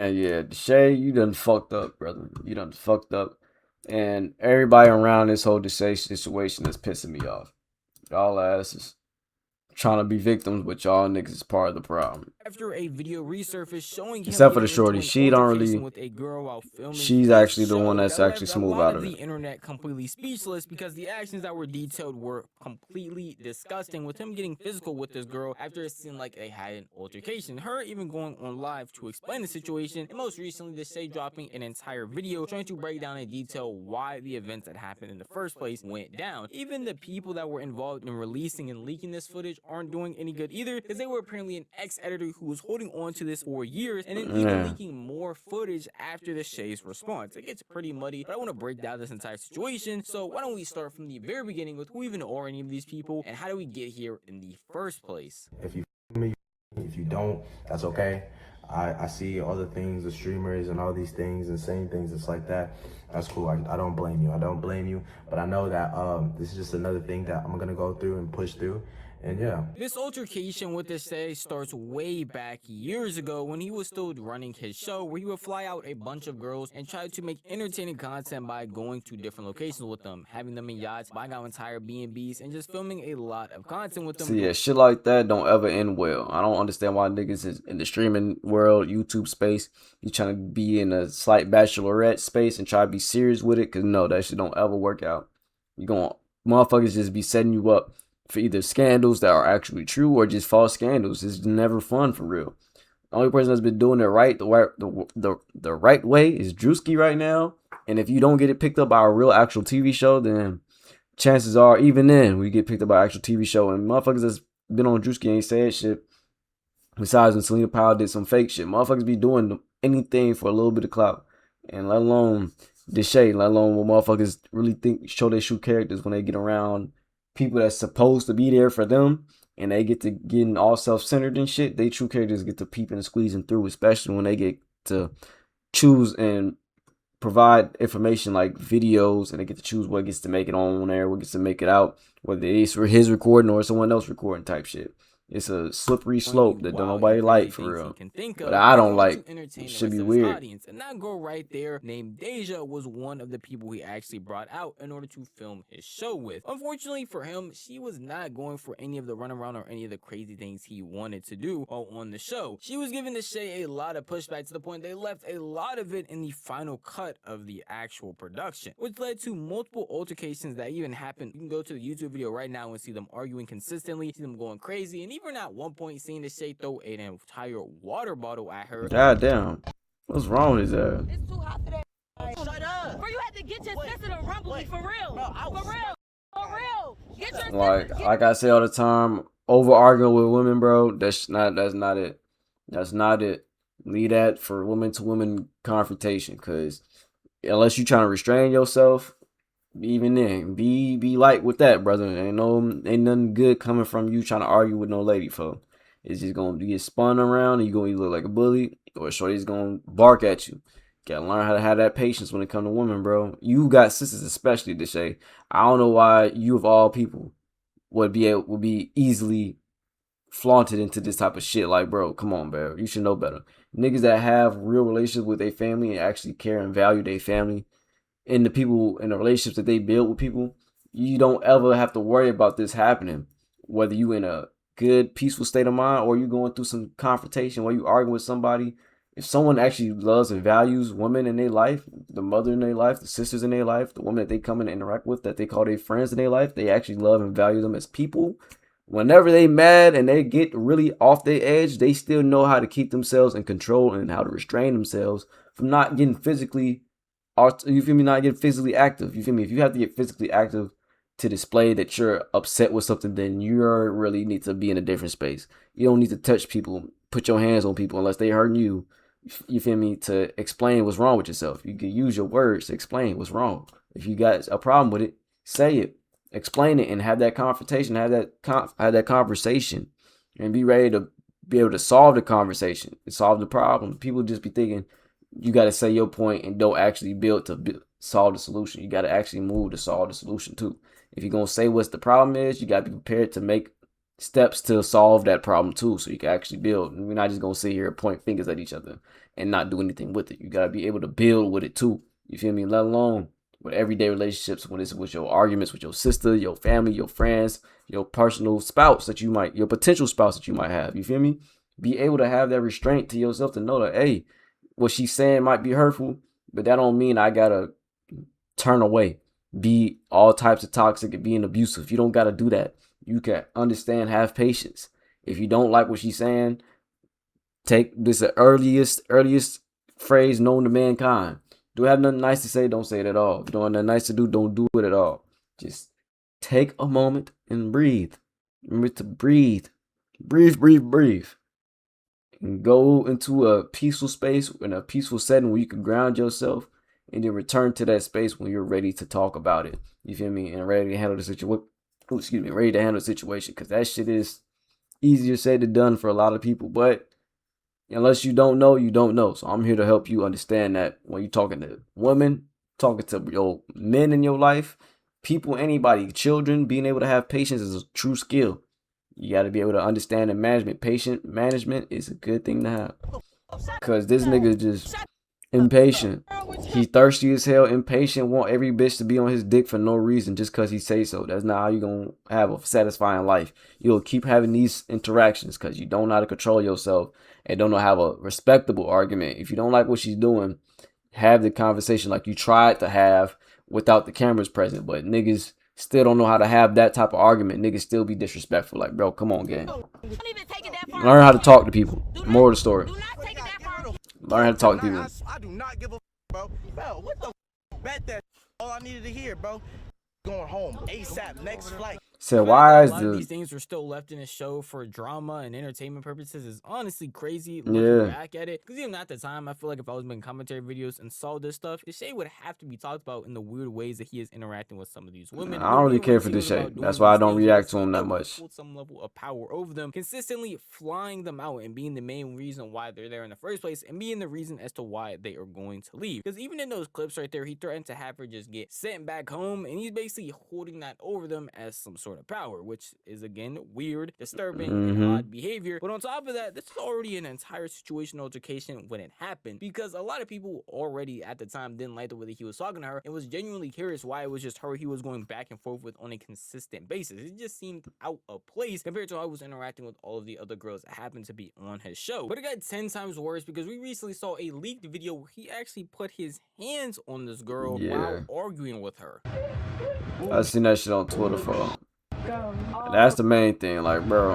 And yeah, Dashae, you done fucked up, brother. You done fucked up. And everybody around this whole Dashae situation is pissing me off. Y'all asses trying to be victims, but y'all niggas is part of the problem. After a video resurfaced showing him Except for the getting into shorty. an She don't altercation really. with a girl while filming She's his actually the one show, that's that actually left a smooth lot out of of the it. internet completely speechless because the actions that were detailed were completely disgusting, with him getting physical with this girl after it seemed like they had an altercation, her even going on live to explain the situation, and most recently Dashae dropping an entire video trying to break down in detail why the events that happened in the first place went down. Even the people that were involved in releasing and leaking this footage aren't doing any good either, because they were apparently an ex-editor who was holding on to this for years and then even Yeah. leaking more footage after Dashae's response. It gets pretty muddy, but I want to break down this entire situation, so why don't we start from the very beginning with who even are any of these people and how do we get here in the first place. If you me, if you don't, that's okay. I see all the things, the streamers and all these things and saying things just like that. That's cool. I don't blame you. I don't blame you. But I know that this is just another thing that I'm gonna go through and push through. And yeah. This altercation with Dashae starts way back years ago when he was still running his show, where he would fly out a bunch of girls and try to make entertaining content by going to different locations with them, having them in yachts, buying out entire B&Bs, and just filming a lot of content with them. So yeah, shit like that don't ever end well. I don't understand why niggas is in the streaming world, YouTube space, you trying to be in a slight bachelorette space and try to be serious with it, cause no, that shit don't ever work out. You going motherfuckers just be setting you up for either scandals that are actually true or just false scandals. It's never fun for real. The only person that's been doing it right, the right way is Drewski right now. And if you don't get it picked up by a real actual TV show, then chances are, even then, we get picked up by an actual TV show. And motherfuckers that's been on Drewski ain't said shit. Besides when Selena Powell did some fake shit. Motherfuckers be doing anything for a little bit of clout. And let alone this shade, let alone when motherfuckers really show their true characters when they get around people that's supposed to be there for them and they get to getting all self-centered and shit. They true characters get to peeping and squeezing through, especially when they get to choose and provide information like videos, and they get to choose what gets to make it on air, what gets to make it out, whether it's for his recording or someone else recording type shit. It's a slippery slope that don't nobody like for real. But I don't like. It should be weird. Audience. And that girl right there named Deja was one of the people he actually brought out in order to film his show with. Unfortunately for him, she was not going for any of the runaround or any of the crazy things he wanted to do on the show. She was giving Dashae a lot of pushback to the point they left a lot of it in the final cut of the actual production, which led to multiple altercations that even happened. You can go to the YouTube video right now and see them arguing consistently, see them going crazy, and even at one point seeing Dashae throw an entire water bottle at her. God damn. What's wrong with his ass? It's too hot for that. Shut up. Bro, you had to get your sister to rumble me for real. Bro, for real. For real. Get your like I say all the time, over arguing with women, bro, that's not it. That's not it. Leave that for women to women confrontation, cause unless you trying to restrain yourself, even then, be light with that, brother. Ain't nothing good coming from you trying to argue with no lady, folks. It's just gonna get spun around, and you gonna either look like a bully, or shorty's gonna bark at you. Gotta learn how to have that patience when it comes to women, bro. You got sisters, especially, Dashae. I don't know why you of all people would be easily flaunted into this type of shit. Like, bro, come on, bro. You should know better. Niggas that have real relationships with their family and actually care and value their family and the people and the relationships that they build with people, you don't ever have to worry about this happening. Whether you in a good, peaceful state of mind or you going through some confrontation where you arguing with somebody, if someone actually loves and values women in their life, the mother in their life, the sisters in their life, the women that they come and interact with, that they call their friends in their life, they actually love and value them as people. Whenever they mad and they get really off their edge, they still know how to keep themselves in control and how to restrain themselves from not getting physically, you feel me, not getting physically active. You feel me? If you have to get physically active to display that you're upset with something, then you really need to be in a different space. You don't need to touch people, put your hands on people unless they hurting you. You feel me? To explain what's wrong with yourself. You can use your words to explain what's wrong. If you got a problem with it, say it, explain it, and have that confrontation, have that conversation, and be ready to be able to solve the conversation and solve the problem. People just be thinking you got to say your point and don't actually build to solve the solution. You got to actually move to solve the solution too. If you're gonna say what's the problem is, you got to be prepared to make steps to solve that problem too, so you can actually build. And we're not just gonna sit here and point fingers at each other and not do anything with it. You gotta be able to build with it too. You feel me? Let alone with everyday relationships, when it's with your arguments with your sister, your family, your friends, your personal spouse that you might, your potential spouse that you might have. You feel me? Be able to have that restraint to yourself to know that, hey, what she's saying might be hurtful, but that don't mean I gotta turn away, be all types of toxic and being abusive. You don't gotta do that. You can understand, have patience. If you don't like what she's saying, take this the earliest phrase known to mankind. Do I have nothing nice to say? Don't say it at all. If you don't have nothing nice to do, don't do it at all. Just take a moment and breathe. Remember to breathe. Breathe. And go into a peaceful space, in a peaceful setting where you can ground yourself, and then return to that space when you're ready to talk about it. You feel me? And ready to handle the situation. Ready to handle the situation, because that shit is easier said than done for a lot of people. But unless you don't know, you don't know. So I'm here to help you understand that when you're talking to women, talking to your men in your life, people, anybody, children, being able to have patience is a true skill. You got to be able to understand the management. Patient management is a good thing to have. Because this nigga just impatient. He thirsty as hell, impatient, want every bitch to be on his dick for no reason just because he say so. That's not how you gonna have a satisfying life. You'll keep having these interactions because you don't know how to control yourself and don't know how to have a respectable argument. If you don't like what she's doing, have the conversation like you tried to have without the cameras present. But niggas still don't know how to have that type of argument. Niggas still be disrespectful. Like, bro, come on, gang. Learn how to talk to people. More of the story. Learn how to talk to people. I do not give a bro. Bro, what the bet that all I needed to hear, bro. Going home ASAP, next flight. So why is a lot of these things are still left in the show for drama and entertainment purposes is honestly crazy looking back at it. Because even at the time, I feel like if I was making commentary videos and saw this stuff, Dashae would have to be talked about in the weird ways that he is interacting with some of these women. I don't really care for Dashae. That's why I don't react to him that much. Some level of power over them, consistently flying them out and being the main reason why they're there in the first place, and being the reason as to why they are going to leave. Because even in those clips right there, he threatened to have her just get sent back home, and he's basically holding that over them as some sort of power, which is again weird, disturbing, and odd behavior. But on top of that, this is already an entire situational altercation when it happened, because a lot of people already at the time didn't like the way that he was talking to her and was genuinely curious why it was just her he was going back and forth with on a consistent basis. It just seemed out of place compared to how he was interacting with all of the other girls that happened to be on his show. But it got 10 times worse because we recently saw a leaked video where he actually put his hands on this girl while arguing with her. I seen that shit on Twitter for. That's the main thing, like, bro.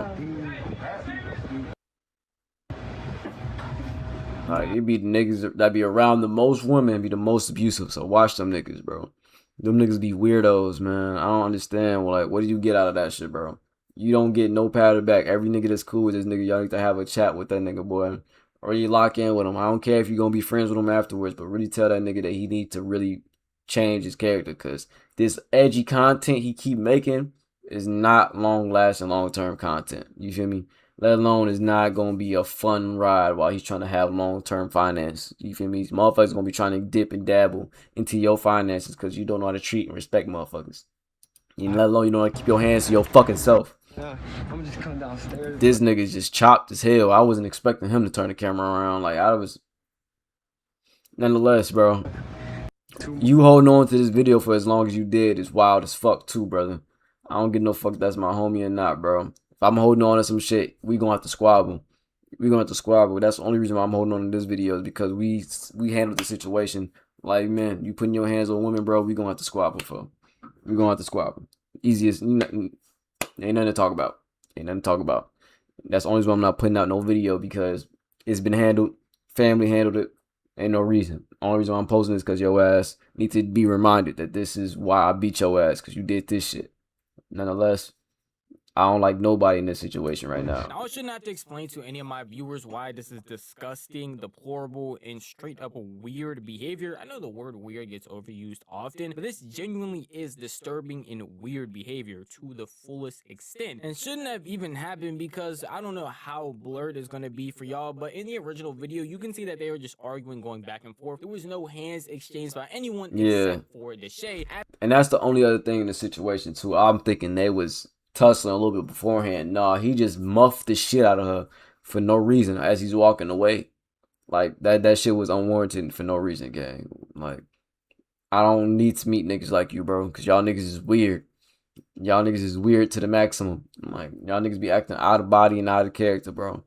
Like, it be the niggas that be around the most women be the most abusive. So watch them niggas, bro. Them niggas be weirdos, man. I don't understand. Like, what do you get out of that shit, bro? You don't get no pat back. Every nigga that's cool with this nigga, y'all need to have a chat with that nigga, boy. Or you lock in with him. I don't care if you're gonna be friends with him afterwards, but really tell that nigga that he need to really change his character, because this edgy content he keep making is not long-lasting, long-term content. You feel me? Let alone is not gonna be a fun ride while he's trying to have long-term finance. You feel me? These motherfuckers gonna be trying to dip and dabble into your finances because you don't know how to treat and respect motherfuckers. You let alone you know how to keep your hands to your fucking self. I'm just coming downstairs. This nigga's just chopped as hell. I wasn't expecting him to turn the camera around. Like, I was. Nonetheless, bro. You holding on to this video for as long as you did is wild as fuck too, brother. I don't give no fuck if that's my homie or not, bro. If I'm holding on to some shit, we gonna have to squabble. That's the only reason why I'm holding on to this video, is because we handled the situation. Like, man, you putting your hands on women, bro, we gonna have to squabble for. We gonna have to squabble. Easiest, ain't nothing to talk about. That's the only reason why I'm not putting out no video, because it's been handled. Family handled it. Ain't no reason. Only reason why I'm posting this because your ass need to be reminded that this is why I beat your ass, because you did this shit. Nonetheless, I don't like nobody in this situation right now. Now, I shouldn't have to explain to any of my viewers why this is disgusting, deplorable, and straight up weird behavior. I know the word weird gets overused often, but this genuinely is disturbing and weird behavior to the fullest extent. And shouldn't have even happened, because I don't know how blurred it's going to be for y'all, but in the original video, you can see that they were just arguing, going back and forth. There was no hands exchanged by anyone except for Dashae. And that's the only other thing in the situation too. I'm thinking they was tussling a little bit beforehand. Nah, he just muffed the shit out of her for no reason as he's walking away. Like that shit was unwarranted for no reason, gang. Like I don't need to meet niggas like you, bro, cause y'all niggas is weird. Y'all niggas is weird to the maximum. Like y'all niggas be acting out of body and out of character, bro.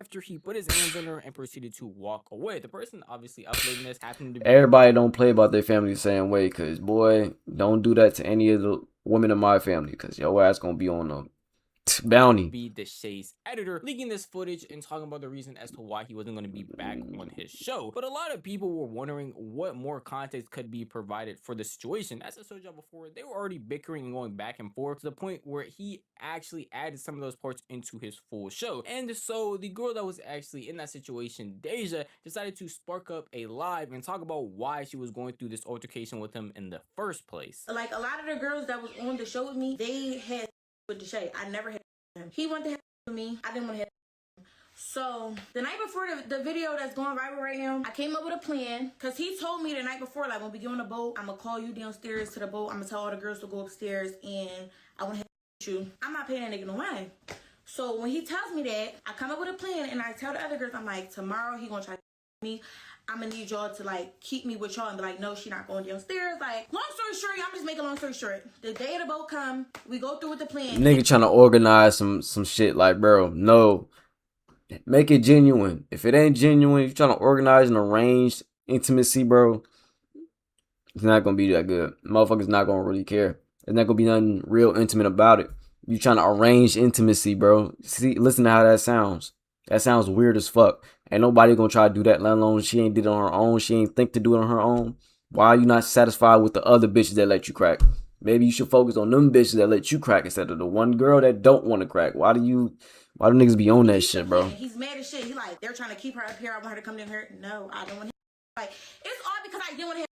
After he put his hands on her and proceeded to walk away. The person obviously uploading this happened to be Everybody don't play about their family the same way, cause boy, don't do that to any of the women in my family, cause your ass gonna be on a bounty. Be Dashae's editor, leaking this footage and talking about the reason as to why he wasn't going to be back on his show. But a lot of people were wondering what more context could be provided for the situation. As I told y'all before, they were already bickering and going back and forth to the point where he actually added some of those parts into his full show. And so the girl that was actually in that situation, Dashae, decided to spark up a live and talk about why she was going through this altercation with him in the first place. Like, a lot of the girls that was on the show with me, they had with Dashae. I never had him. He wanted to have with me. I didn't want to have him. So the night before the video that's going viral right now, I came up with a plan because he told me the night before, like, when we get on the boat, I'm gonna call you downstairs to the boat. I'm gonna tell all the girls to go upstairs and I want to have you. I'm not paying that nigga no mind. So when he tells me that, I come up with a plan and I tell the other girls, I'm like, tomorrow he gonna try to me. I'm gonna need y'all to like keep me with y'all and be like, no, she not going downstairs. Like, long story short, I'm just making a long story short. The day of the boat come, we go through with the plan. Nigga trying to organize some shit, like, bro, no. Make it genuine. If it ain't genuine, if you're trying to organize and arrange intimacy, bro, it's not gonna be that good. Motherfuckers not gonna really care. There's not gonna be nothing real intimate about it. You trying to arrange intimacy, bro. See, listen to how that sounds. That sounds weird as fuck. Ain't nobody gonna try to do that, let alone she ain't did it on her own. She ain't think to do it on her own. Why are you not satisfied with the other bitches that let you crack? Maybe you should focus on them bitches that let you crack instead of the one girl that don't want to crack. Why do niggas be on that shit, bro? He's mad as shit. He like, they're trying to keep her up here. I want her to come down here. No, I don't want him. Like, it's all because I didn't want him.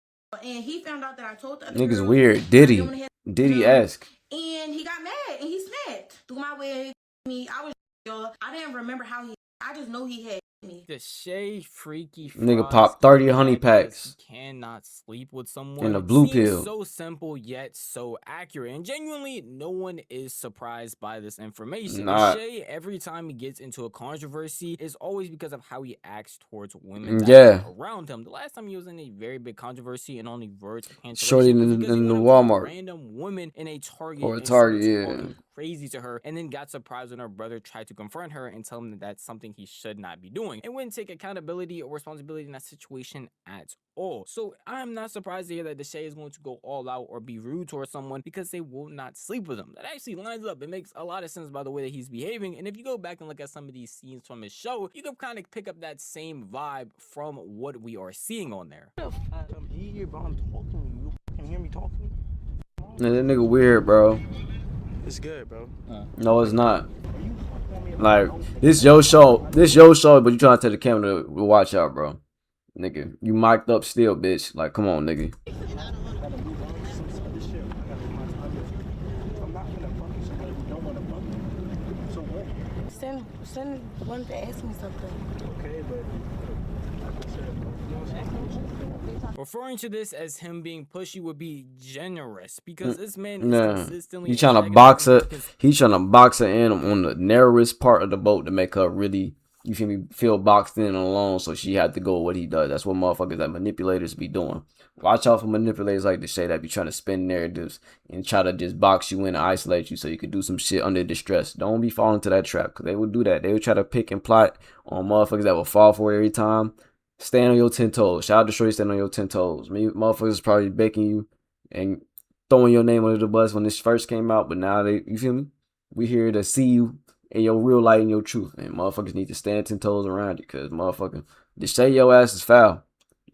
And he found out that I told the other Niggas girls, weird. Diddy-esque. and he got mad and he snapped. Threw my wig. I didn't remember how I just know he had me. Dashae freaky Nigga popped 30 honey packs. He cannot sleep with someone. In a blue pill. So simple yet so accurate. And genuinely, no one is surprised by this information. Dashae, every time he gets into a controversy, is always because of how he acts towards women that are around him. The last time he was in a very big controversy and only words of cancellation shorty in the Walmart. Random women in a Target. Or a Target, yeah. Crazy to her, and then got surprised when her brother tried to confront her and tell him that that's something he should not be doing, and wouldn't take accountability or responsibility in that situation at all. So I'm not surprised to hear that Dashae is going to go all out or be rude towards someone because they will not sleep with him. That actually lines up. It makes a lot of sense by the way that he's behaving, and if you go back and look at some of these scenes from his show, you can kind of pick up that same vibe from what we are seeing on there. I'm here, bro. I'm talking to you. You can hear me talking? That nigga weird, bro. It's good, bro. No, it's not. Like, this your show, but you trying to tell the camera to watch out, bro. Nigga, you mic'd up still, bitch. Like, come on, nigga. Send one to ask me something. Okay, but Referring to this as him being pushy would be generous because this man is consistently. He's trying to box her. He's trying to box her in on the narrowest part of the boat to make her really, you feel me, feel boxed in and alone. So she had to go with what he does. That's what motherfuckers that manipulators be doing. Watch out for manipulators like Dashae that be trying to spin narratives and try to just box you in and isolate you so you can do some shit under distress. Don't be falling to that trap because they would do that. They would try to pick and plot on motherfuckers that will fall for it every time. Stand on your 10 toes. Shout out to Shorty, stand on your 10 toes. Me, motherfuckers probably baking you and throwing your name under the bus when this first came out, but now you feel me? We here to see you in your real light and your truth. And motherfuckers need to stand 10 toes around you because motherfucker, Dashae, your ass is foul.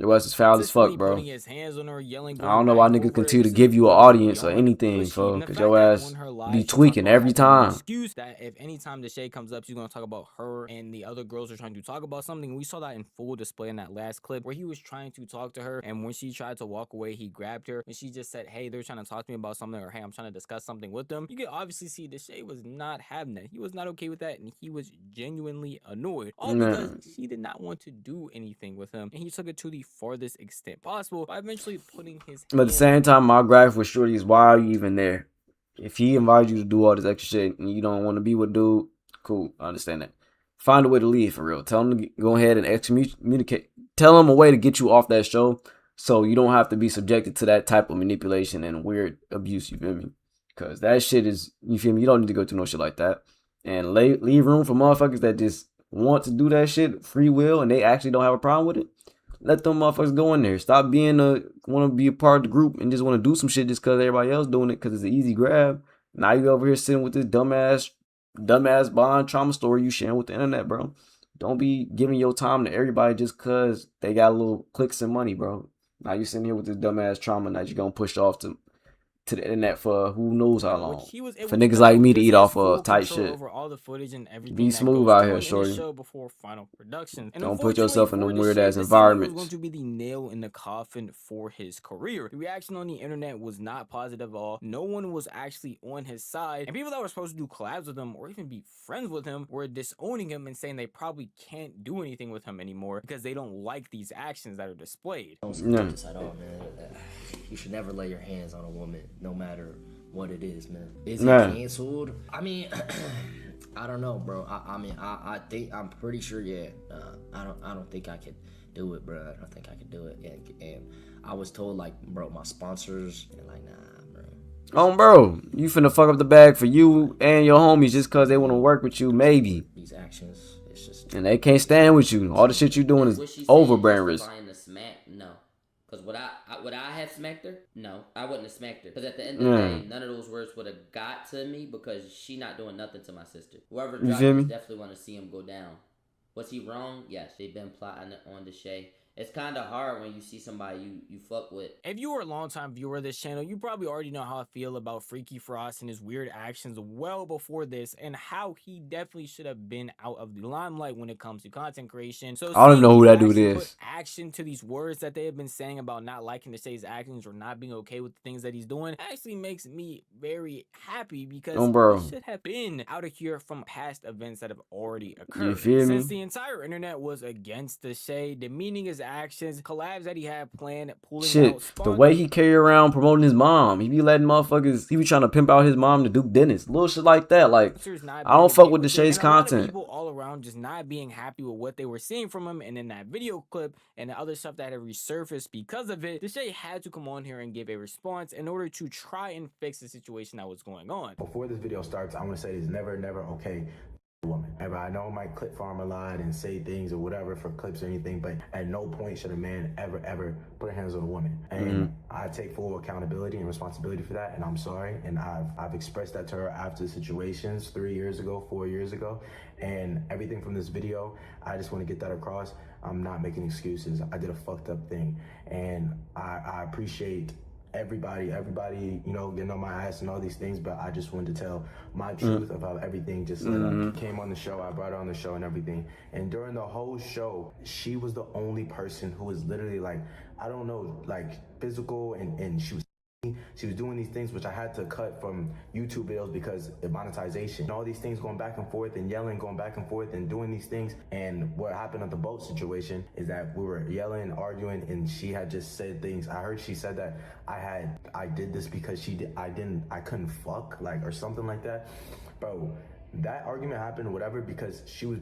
Your ass is foul as fuck, bro. His hands on her, yelling, I don't know why niggas continue to give you an audience or anything, folks, because your ass be tweaking every time. Excuse that if anytime Dashae comes up, she's going to talk about her and the other girls are trying to talk about something. We saw that in full display in that last clip where he was trying to talk to her, and when she tried to walk away, he grabbed her, and she just said, hey, they're trying to talk to me about something, or hey, I'm trying to discuss something with them. You can obviously see Dashae was not having that. He was not okay with that, and he was genuinely annoyed. All because she did not want to do anything with him, and he took it to the farthest extent possible by eventually putting his But at the same time, my graph with Shorty is, why are you even there? If he invites you to do all this extra shit and you don't want to be with dude, cool, I understand that. Find a way to leave for real. Tell him to go ahead and excommunicate. Tell him a way to get you off that show so you don't have to be subjected to that type of manipulation and weird abuse, you feel me? Because that shit is, you feel me? You don't need to go through no shit like that. And leave room for motherfuckers that just want to do that shit, free will, and they actually don't have a problem with it. Let them motherfuckers go in there. Stop being want to be a part of the group and just want to do some shit just because everybody else doing it because it's an easy grab. Now you over here sitting with this dumbass bond trauma story you sharing with the internet, bro. Don't be giving your time to everybody just because they got a little clicks and money, bro. Now you sitting here with this dumbass trauma that you're going to push off to the internet for who knows how long. For niggas like me to eat off of tight shit. Over all the footage and everything be smooth out here, shorty. Show before final production. And don't put yourself in them weird ass environments. environments. Was going to be the nail in the coffin for his career. The reaction on the internet was not positive at all. No one was actually on his side, and people that were supposed to do collabs with him or even be friends with him were disowning him and saying they probably can't do anything with him anymore because they don't like these actions that are displayed. Don't support this at all, man. You should never lay your hands on a woman, no matter what it is, man. Is it canceled? I mean, I don't know, bro. I think I'm pretty sure. Yeah, I don't think I could do it, bro. I don't think I could do it. And I was told, like, bro, my sponsors, and like, nah, bro. Oh, bro, you finna fuck up the bag for you and your homies just cause they want to work with you, maybe. These actions, it's just. And they can't stand with you. All the shit you doing is over brand risk. No. Because would I have smacked her? No, I wouldn't have smacked her. Because at the end of the day, none of those words would have got to me because she not doing nothing to my sister. Whoever dropped me definitely want to see him go down. Was he wrong? Yes, they've been plotting on Dashae. It's kind of hard when you see somebody you fuck with. If you were a longtime viewer of this channel, you probably already know how I feel about Freaky Frost and his weird actions well before this, and how he definitely should have been out of the limelight when it comes to content creation. So I don't even know who that dude is. Action to these words that they have been saying about not liking Dashae's actions or not being okay with the things that he's doing actually makes me very happy because he should have been out of here from past events that have already occurred. You feel me? Since the entire internet was against Dashae, demeaning his actions, collabs that he had planned, pulling out, the way he carry around promoting his mom, he be letting motherfuckers, he be trying to pimp out his mom to Duke Dennis, little shit like that. Like, I don't fuck with Dashae's content. People all around just not being happy with what they were seeing from him, and in that video clip and the other stuff that had resurfaced because of it, Dashae had to come on here and give a response in order to try and fix the situation that was going on. Before this video starts, I want to say it's never okay. Woman. I know I might clip farm a lot and say things or whatever for clips or anything, but at no point should a man ever put hands on a woman. And I take full accountability and responsibility for that, and I'm sorry. And I've expressed that to her after situations 3 years ago, 4 years ago, and everything from this video. I just want to get that across. I'm not making excuses. I did a fucked up thing, and I appreciate everybody, you know, getting on my ass and all these things, but I just wanted to tell my truth about everything. Just came on the show, I brought her on the show and everything, and during the whole show, she was the only person who was literally like, I don't know, like physical, and she was doing these things which I had to cut from YouTube videos because of monetization. And all these things going back and forth and yelling, going back and forth and doing these things. And what happened at the boat situation is that we were yelling, arguing, and she had just said things. I heard she said that I did this because I couldn't fuck, like, or something like that. Bro, that argument happened, whatever, because she was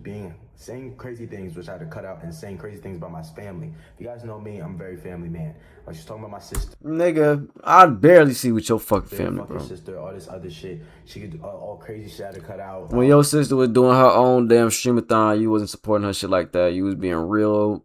saying crazy things, which I had to cut out, and saying crazy things about my family. If you guys know me, I'm a very family man. Like, she's talking about my sister. Nigga, I barely see with your fucking family, bro. Sister, all this other shit. She could all crazy shit I had to cut out. When your sister was doing her own damn streamathon, you wasn't supporting her shit like that. You was being real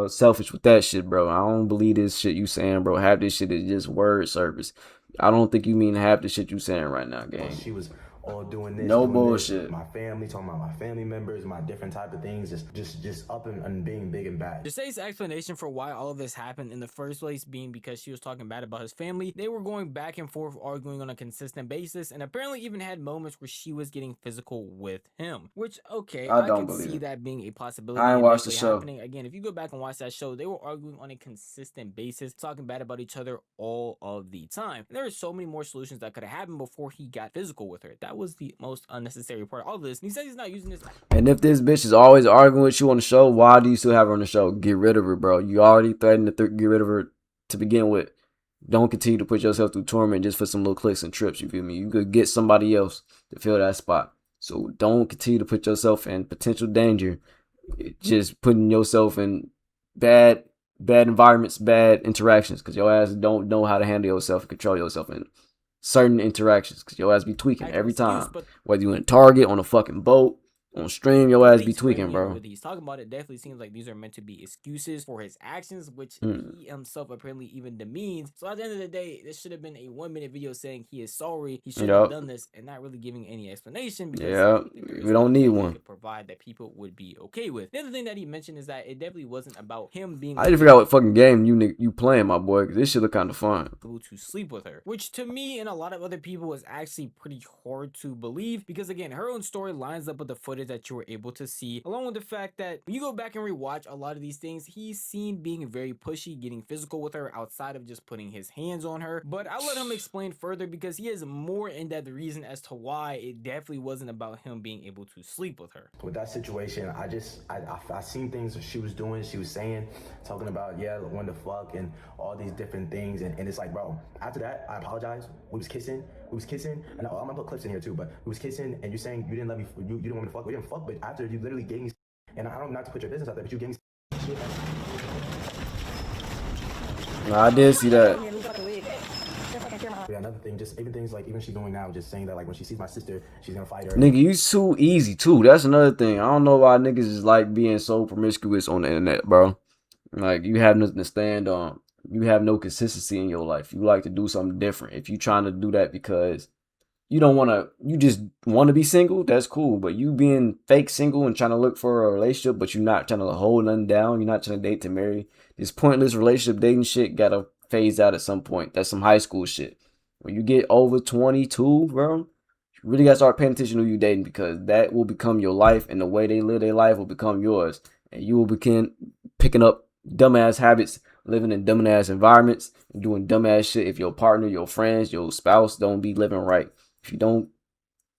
selfish with that shit, bro. I don't believe this shit you saying, bro. Half this shit is just word service. I don't think you mean half the shit you saying right now, gang. She was all doing this, no bullshit. My family, talking about my family members, my different type of things, just up and being big and bad. Dashae's explanation for why all of this happened in the first place being because she was talking bad about his family. They were going back and forth, arguing on a consistent basis, and apparently even had moments where she was getting physical with him. Which, okay, I can see that being a possibility. I ain't watched the show. Again, if you go back and watch that show, they were arguing on a consistent basis, talking bad about each other all of the time. And there are so many more solutions that could have happened before he got physical with her. That was the most unnecessary part of all this. And he says he's not using this. And if this bitch is always arguing with you on the show, why do you still have her on the show? Get rid of her, bro. You already threatened to get rid of her to begin with. Don't continue to put yourself through torment just for some little clicks and trips. You feel me? You could get somebody else to fill that spot. So don't continue to put yourself in potential danger. Just putting yourself in bad environments, bad interactions, because your ass don't know how to handle yourself and control yourself in certain interactions, because your ass be tweaking every time. Whether you in Target, on a fucking boat, on stream, your ass be tweaking, bro. What he's talking about, it definitely seems like these are meant to be excuses for his actions, which he himself apparently even demeans. So at the end of the day, this should have been a 1-minute video saying he is sorry, he shouldn't have done this, and not really giving any explanation, because we don't need one. Could provide that people would be okay with. The other thing that he mentioned is that it definitely wasn't about him being. I didn't forget what fucking game you playing, my boy, because this shit look kind of fun. To sleep with her, which to me and a lot of other people is actually pretty hard to believe, because again, her own story lines up with the footage that you were able to see, along with the fact that when you go back and rewatch a lot of these things, he's seen being very pushy, getting physical with her outside of just putting his hands on her. But I'll let him explain further, because he has more in-depth reason as to why it definitely wasn't about him being able to sleep with her. With that situation, I seen things she was doing, she was saying, talking about, yeah, when the fuck and all these different things, and it's like, bro, after that, I apologize. We was kissing, and I'm gonna put clips in here too, but we was kissing, and you're saying you didn't let me, you didn't want me to fuck, we didn't fuck, but after you literally gave me, and I don't, not to put your business out there, but you gave me shit. Nah, I did see that. Yeah, another thing, just even things like, even she's doing now, just saying that like when she sees my sister, she's gonna fight her. Nigga, you too easy too. That's another thing. I don't know why niggas is like being so promiscuous on the internet, bro. Like, you have nothing to stand on. You have no consistency in your life. You like to do something different. If you trying to do that because you don't want to, you just want to be single, that's cool. But you being fake single and trying to look for a relationship, but you're not trying to hold nothing down. You're not trying to date to marry. This pointless relationship dating shit gotta phase out at some point. That's some high school shit. When you get over 22, bro, you really gotta start paying attention to who you dating, because that will become your life, and the way they live their life will become yours. And you will begin picking up dumbass habits, living in dumbass environments, and doing dumbass shit if your partner, your friends, your spouse don't be living right. If you don't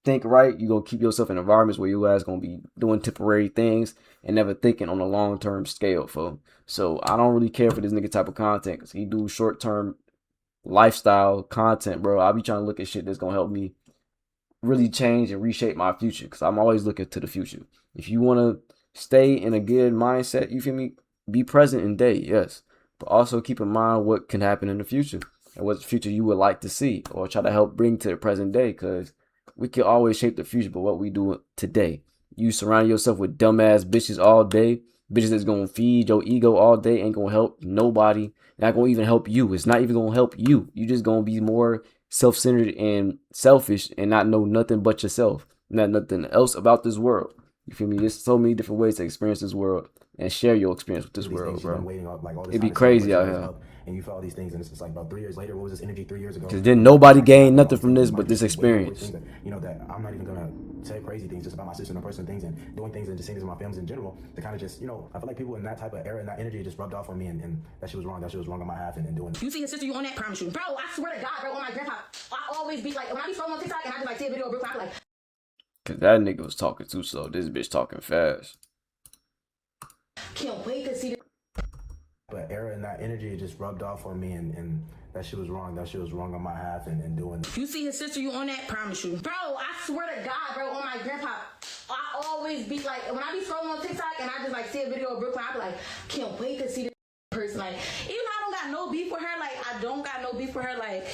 think right, you're going to keep yourself in environments where you guys going to be doing temporary things and never thinking on a long-term scale, folks. So I don't really care for this nigga type of content, because he do short-term lifestyle content, bro. I be trying to look at shit that's going to help me really change and reshape my future, because I'm always looking to the future. If you want to stay in a good mindset, you feel me? Be present in day, yes, but also keep in mind what can happen in the future and what future you would like to see, or try to help bring to the present day, because we can always shape the future by what we do today. You surround yourself with dumbass bitches all day, bitches that's gonna feed your ego all day, ain't gonna help nobody, not gonna even help you. It's not even gonna help you. You just gonna be more self-centered and selfish and not know nothing but yourself, not nothing else about this world. You feel me? There's so many different ways to experience this world and share your experience with this world, bro. It'd be crazy out here. And you felt all these things, and it's just like about 3 years later, what was this energy 3 years ago? Because then nobody gained nothing from this but this experience. You know, that I'm not even gonna say crazy things just about my sister and her personal things, and doing things and just saying things with my families in general, to kind of just, you know, I feel like people in that type of era and that energy just rubbed off on me, and that shit was wrong. That shit was wrong on my half, and doing it. You see his sister, you on that, promise you. Bro, I swear to God, bro, on my grandpa, I always be like, when I be scrolling on TikTok and I just like see a video of Brooklyn, I be like, because that nigga was talking too slow. This bitch talking fast. Can't wait to see the But era and that energy just rubbed off on me, and that shit was wrong. That shit was wrong on my half, and doing it. You see his sister, you on that, promise you. Bro, I swear to God, bro, on my grandpa, I always be like, when I be scrolling on TikTok and I just like see a video of Brooklyn, I be like, can't wait to see the person. Like, even though I don't got no beef with her, like, I don't got no beef with her, like,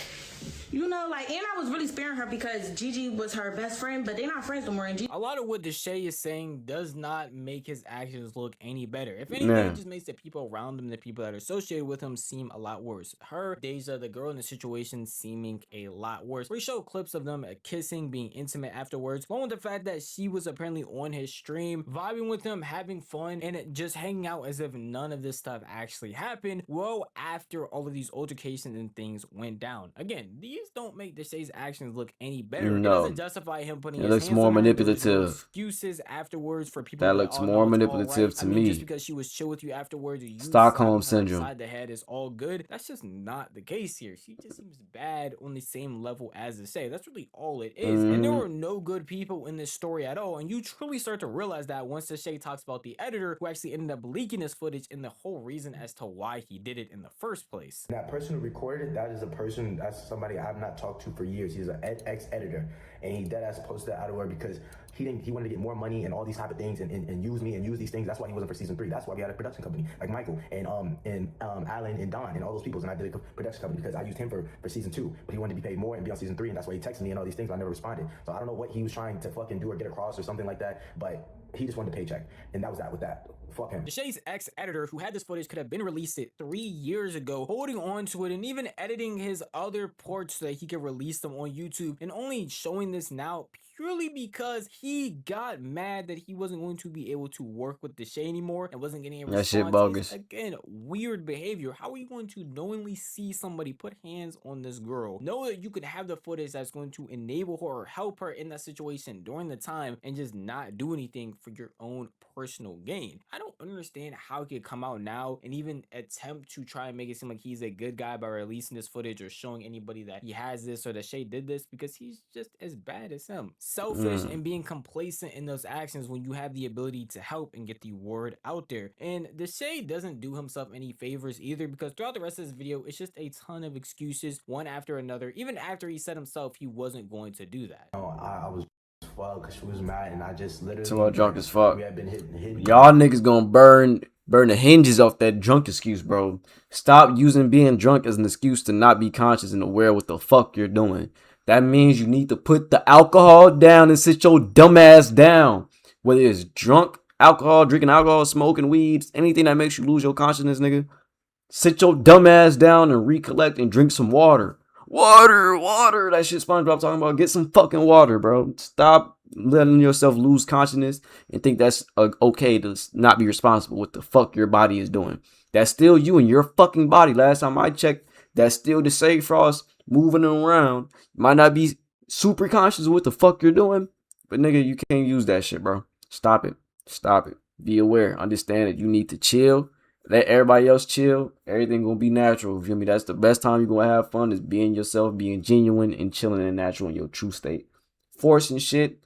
you know, like, and I was really sparing her because Gigi was her best friend, but they're not friends no more. And a lot of what Dashae is saying does not make his actions look any better. If anything, it just makes the people around him, the people that are associated with him, seem a lot worse. Her, Deja, the girl in the situation, seeming a lot worse. We show clips of them kissing, being intimate afterwards, along with the fact that she was apparently on his stream, vibing with him, having fun, and just hanging out as if none of this stuff actually happened, well after all of these altercations and things went down. Again, these these don't make Dashae's actions look any better. It No, doesn't justify him putting it his looks hands more on her. Those are manipulative. excuses afterwards for people That to be like, looks oh, more no, it's all manipulative right. to I mean, me. just because she was chill with you afterwards, or you Stockholm slapping her syndrome. upside the head is all good. That's just not the case here. She just seems bad on the same level as Dashae. That's really all it is. And there are no good people in this story at all. And you truly start to realize that once Dashae talks about the editor who actually ended up leaking this footage and the whole reason as to why he did it in the first place. That person who recorded it, that is a person, that's somebody I've not talked to for years. He's an ex-editor, and he deadass posted that out of where because he wanted to get more money and all these type of things and use me and use these things. That's why he wasn't for season 3. That's why we had a production company like Michael and Alan and Don and all those people. And I did a production company because I used him for season 2, but he wanted to be paid more and be on season 3, and that's why he texted me and all these things. But I never responded. So I don't know what he was trying to fucking do or get across or something like that, but he just wanted a paycheck, and that was that with that. Fuck him. Dashae's ex-editor who had this footage could have been released it 3 years ago, holding on to it and even editing his other parts so that he could release them on YouTube, and only showing this now purely because he got mad that he wasn't going to be able to work with Dashae anymore and wasn't getting a response. That shit bogus. Again, weird behavior. How are you going to knowingly see somebody put hands on this girl, know that you could have the footage that's going to enable her or help her in that situation during the time, and just not do anything for your own personal gain? I don't understand how he could come out now and even attempt to try and make it seem like he's a good guy by releasing this footage or showing anybody that he has this or that Dashae did this, because he's just as bad as him. Selfish and being complacent in those actions when you have the ability to help and get the word out there. And Dashae doesn't do himself any favors either, because throughout the rest of this video, it's just a ton of excuses, one after another, even after he said himself he wasn't going to do that. I was fuck because she was mad, and I just literally So drunk as fuck. We had been hitting. Y'all niggas gonna burn the hinges off that drunk excuse, bro. Stop using being drunk as an excuse to not be conscious and aware what the fuck you're doing. That means you need to put the alcohol down and sit your dumb ass down. Whether it's drunk, alcohol, drinking alcohol, smoking weeds, anything that makes you lose your consciousness, nigga. Sit your dumb ass down and recollect and drink some water. Water. That shit SpongeBob talking about. Get some fucking water, bro. Stop letting yourself lose consciousness and think that's okay to not be responsible with the fuck your body is doing. That's still you and your fucking body. Last time I checked, that's still Dashae Frost moving around. You might not be super conscious of what the fuck you're doing, but nigga, you can't use that shit, bro. Stop it. Be aware. Understand that you need to chill. Let everybody else chill. Everything gonna be natural. You feel me? That's the best time you're gonna have fun, is being yourself, being genuine and chilling and natural in your true state. Forcing shit,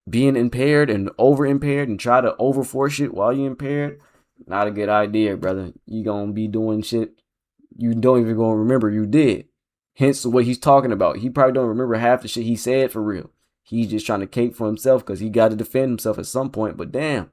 being impaired and over impaired and try to over force shit while you're impaired, not a good idea, brother. You gonna be doing shit you don't even gonna remember you did. Hence what he's talking about. He probably don't remember half the shit he said for real. He's just trying to cape for himself because he got to defend himself at some point. But damn,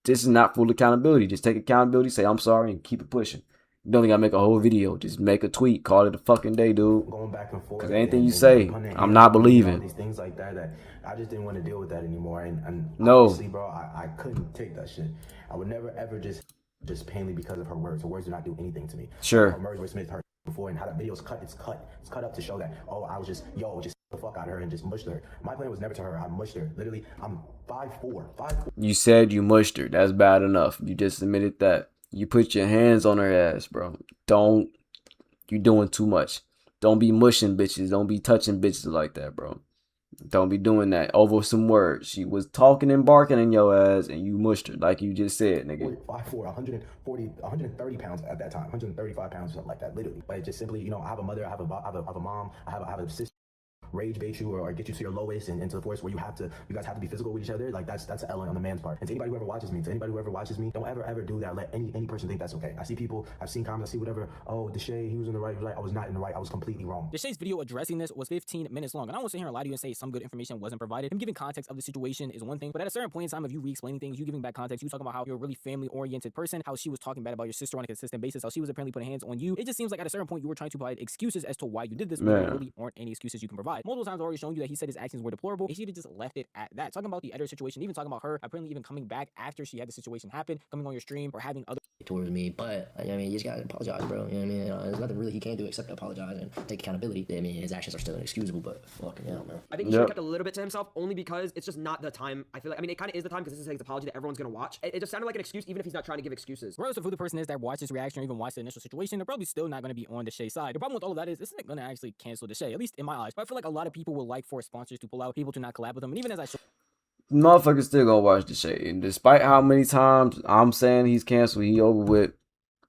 this is not full accountability. Just take accountability, say I'm sorry, and keep it pushing. You don't think I make a whole video. Just make a tweet. Call it a fucking day, dude. Going back and forth. Because anything you say, I'm not believing. These things like that I just didn't want to deal with that anymore. And no, honestly, bro, I couldn't take that shit. I would never ever just painfully because of her words. Her words do not do anything to me. Sure. Murray Smith her before, and how that video's cut. It's cut up to show that, oh, I was just the fuck out of her and just mushed her. My plan was never to her. I mushed her. Literally, I'm 5'4". You said you mushed her. That's bad enough. You just admitted that. You put your hands on her ass, bro. You doing too much. Don't be mushing bitches. Don't be touching bitches like that, bro. Don't be doing that over some words. She was talking and barking in your ass, and you mushed her like you just said, nigga. 5'4", 130 pounds at that time, 135 pounds, something like that, literally. But it just simply, I have a mother, I have a mom, I have a sister. Rage bait you or get you to your lowest and into the force where you guys have to be physical with each other. Like that's an Ellen on the man's part. And to anybody who ever watches me, don't ever do that. Let any person think that's okay. I've seen comments, I see whatever. Oh, Dashae, he was in the right. He was like, I was not in the right. I was completely wrong. Dashae's video addressing this was 15 minutes long, and I won't sit here and lie to you and say some good information wasn't provided. Him giving context of the situation is one thing, but at a certain point in time, if you re-explaining things, you giving back context, you talking about how you're a really family-oriented person, how she was talking bad about your sister on a consistent basis, how she was apparently putting hands on you. It just seems like at a certain point you were trying to provide excuses as to why you did this, but there really aren't any excuses you can provide. side. Multiple times I've already shown you that he said his actions were deplorable, and she just left it at that. Talking about the editor situation, even talking about her apparently even coming back after she had the situation happen, coming on your stream or having other towards me, but I mean, you just gotta apologize, bro. You know what I mean? There's nothing really he can do except apologize and take accountability. I mean, his actions are still inexcusable, but fucking hell, man. I think he should have kept a little bit to himself, only because it's just not the time. I feel like, I mean, it kind of is the time because this is his apology that everyone's gonna watch. It just sounded like an excuse, even if he's not trying to give excuses. Regardless of who the person is that watched this reaction or even watched the initial situation, they're probably still not going to be on Dashae's side. The problem with all of that is this isn't going to actually cancel Dashae, at least in my eyes. But I feel like a lot of people would like for sponsors to pull out, people to not collab with them, and even as I show. Motherfuckers still gonna watch Dashae, and despite how many times I'm saying he's canceled, he over with.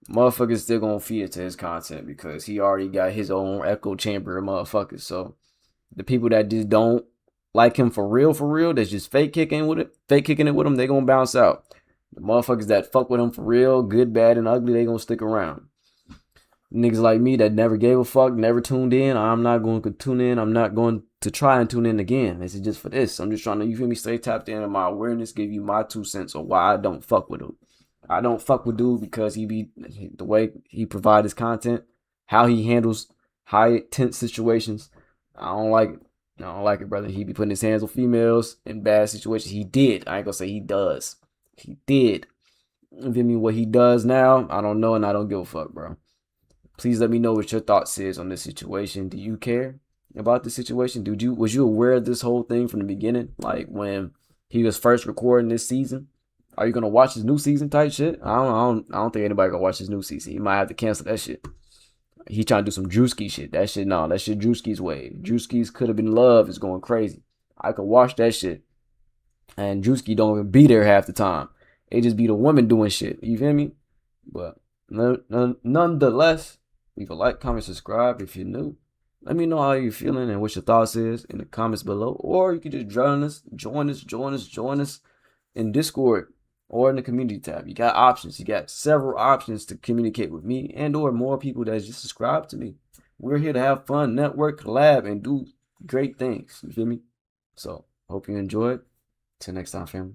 Motherfuckers still gonna feed to his content because he already got his own echo chamber of motherfuckers. So the people that just don't like him for real, that's just fake kicking it with him, they gonna bounce out. The motherfuckers that fuck with him for real, good, bad, and ugly, they gonna stick around. Niggas like me that never gave a fuck, never tuned in, I'm not going to tune in. I'm not going to try and tune in again. This is just for this. I'm just trying to, you feel me, stay tapped in my awareness, give you my 2 cents on why I don't fuck with him. I don't fuck with dude because the way he provides his content, how he handles high tense situations. I don't like it. I don't like it, brother. He be putting his hands on females in bad situations. He did. I ain't gonna say he does. He did. You feel me? What he does now, I don't know, and I don't give a fuck, bro. Please let me know what your thoughts is on this situation. Do you care about this situation? Was you aware of this whole thing from the beginning? Like when he was first recording this season? Are you gonna watch his new season type shit? I don't think anybody gonna watch his new season. He might have to cancel that shit. He trying to do some Drewski shit. That shit Drewski's way. Drewski's Could Have Been Love is going crazy. I could watch that shit. And Drewski don't even be there half the time. It just be the woman doing shit. You feel me? But nonetheless, leave a like, comment, subscribe if you're new. Let me know how you're feeling and what your thoughts is in the comments below. Or you can just join us in Discord or in the community tab. You got options. You got several options to communicate with me and or more people that just subscribe to me. We're here to have fun, network, collab, and do great things. You feel me? So, hope you enjoyed. Till next time, family.